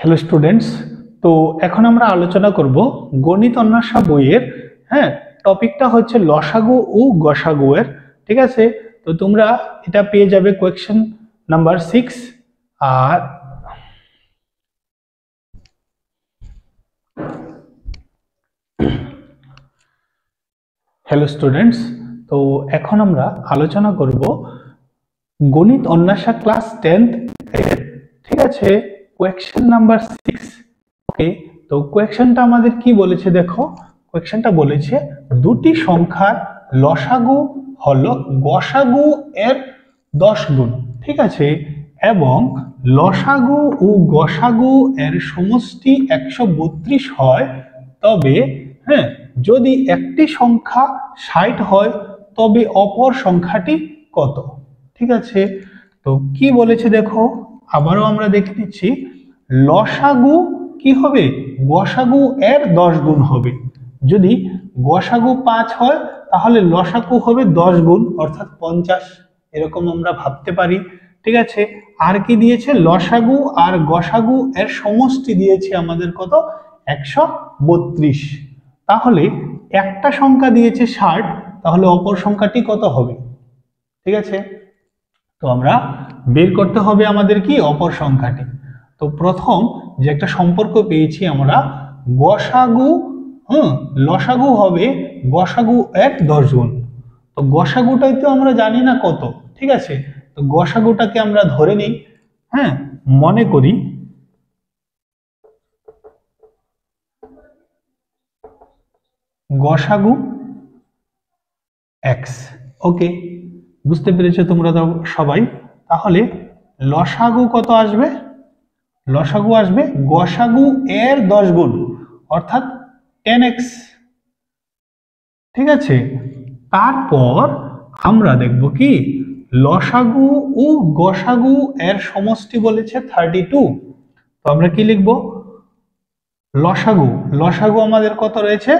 Hello students, তো এখন আমরা আলোচনা করব গণিত অন্বেষা বইয়ের টপিকটা হচ্ছে লসাগু ও গসাগু এর। ঠিক আছে, তো তোমরা এটা পেয়ে যাবে কোয়েশ্চেন নাম্বার 6। আর হ্যালো স্টুডেন্টস, তো এখন আমরা আলোচনা করব গণিত অন্বেষা ক্লাস 10th এর। ঠিক আছে, কোয়েশ্চেন নাম্বার 6। ওকে, তো কোয়েশ্চেনটা আমাদের কি বলেছে দেখো। কোয়েশ্চেনটা বলেছে দুটি সংখ্যার লসাগু হলো গসাগু এর 10 গুণ। ঠিক আছে, এবং লসাগু ও গসাগু এর সমষ্টি 132 হয়, তবে যদি একটি সংখ্যা 60 হয় তবে অপর সংখ্যাটি কত। ঠিক আছে, তো কি বলেছে দেখো, আবারও আমরা দেখে নিচ্ছি। লসাগু কি হবে? গসাগু এর 10 গুণ হবে। যদি গসাগু 5 হয় তাহলে লসাগু হবে 10 গুণ অর্থাৎ 50, এরকম আমরা ভাবতে পারি। ঠিক আছে, আর কি দিয়েছে? লসাগু আর গসাগু এর সমষ্টি দিয়েছে আমাদের কত? 132। তাহলে একটা সংখ্যা দিয়েছে 60, তাহলে অপর সংখ্যাটি কত হবে? ঠিক আছে, তো আমরা বের করতে হবে আমাদের কি অপর সংখ্যাটি। তো প্রথম যে একটা সম্পর্ক পেয়েছি আমরা, গসাগু লসাগু হবে গসাগু এর 10 গুণ। তো গসাগুটাই তো আমরা জানি না কত। ঠিক আছে, তো গসাগুটাকে আমরা ধরে নিই। মনে করি গসাগু x। ওকে, বুঝতে পেরেছো তোমরা সবাই? তাহলে লসাগু কত আসবে? লসাগু আসবে গসাগু এর 10 গুণ অর্থাৎ 10x। ঠিক আছে, তারপর আমরা দেখব কি লসাগু ও গসাগু এর সমষ্টি বলেছে 32। তো আমরা কি লিখব? লসাগু লসাগু আমাদের কত রয়েছে?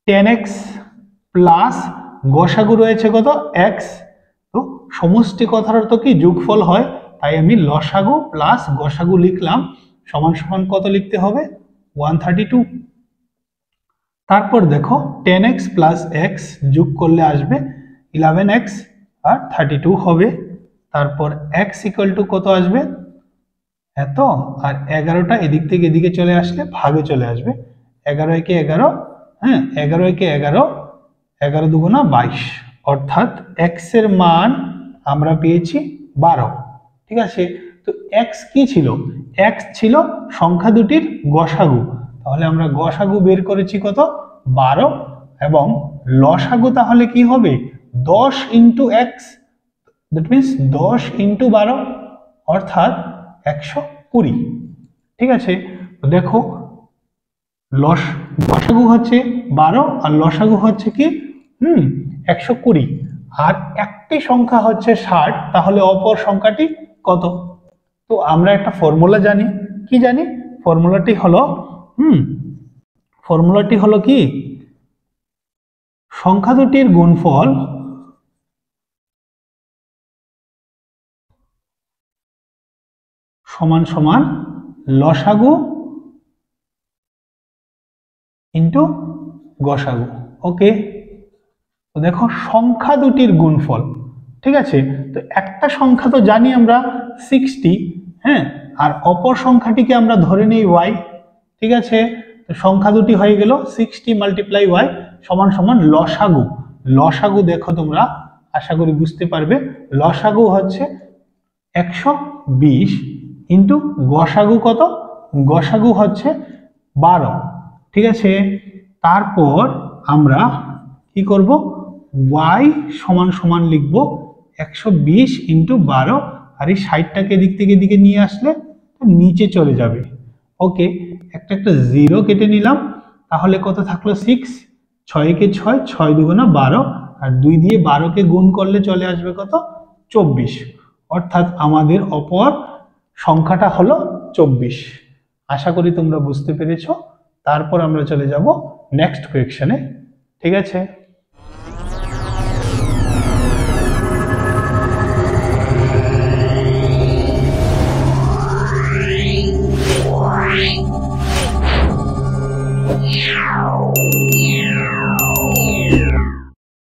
10x প্লাস গসাগু রয়েছে কত? x। তো সমষ্টি কথার অর্থ কি? যোগফল হয়, তাই আমি লসাগু প্লাস গসাগু লিখলাম। সমান সমান কত লিখতে হবে? 132। তারপর দেখো 10x প্লাস x যোগ করলে আসবে 11x আর 32 হবে। তারপর x ইকুয়াল টু কত আসবে? এত, আর 11টা এদিক থেকে এদিকে চলে আসলে ভাগে চলে আসবে। 11 একে 11, 11 একে 11, 11 দুগুণা 22, অর্থাৎ x এর মান আমরা পেয়েছি 12। ঠিক আছে, তো x কি ছিল? x ছিল সংখ্যা দুটির গসাগু। তাহলে আমরা গসাগু বের করেছি কত? 12। এবং লসাগু তাহলে কি হবে? 10 into x, that means 10 into 12 অর্থাৎ 120। ঠিক আছে, তো দেখো গসাগু হচ্ছে 12 আর লসাগু হচ্ছে কি 120, আর একটি সংখ্যা হচ্ছে 60, তাহলে অপর সংখ্যাটি কত? তো আমরা একটা ফর্মুলা জানি। কি জানি? ফর্মুলাটি হলো কি সংখ্যা দুটির গুণফল সমান সমান লসাগু ইন্টু গসাগু। ওকে, তো দেখো সংখ্যা দুটির গুণফল। ঠিক আছে, তো একটা সংখ্যা তো জানি আমরা 60, আর অপর সংখ্যাটিকে আমরা ধরে নিই y। ঠিক আছে, তো সংখ্যা দুটি হয়ে গেল 60 মাল্টিপ্লাই y সমান সমান লসাগু। লসাগু দেখো তোমরা আশা করি বুঝতে পারবে। লসাগু হচ্ছে 120 ইন্টু গসাগু কত? গসাগু হচ্ছে 12। ঠিক আছে, তারপর আমরা কি করব? y সমান সমান লিখব 120 ইন্টু 12, আর এই 60টাকে এদিক থেকে এদিকে নিয়ে আসলে নিচে চলে যাবে। ওকে, একটা একটা জিরো কেটে নিলাম, তাহলে কত থাকলো? 6। 6 একে 6, 6 দুগুণা 12, আর 2 দিয়ে 12কে গুণ করলে চলে আসবে কত? 24। অর্থাৎ আমাদের অপর সংখ্যাটা হলো 24। আশা করি তোমরা বুঝতে পেরেছো। তারপর আমরা চলে যাব নেক্সট কোয়েশ্চেনে। ঠিক আছে।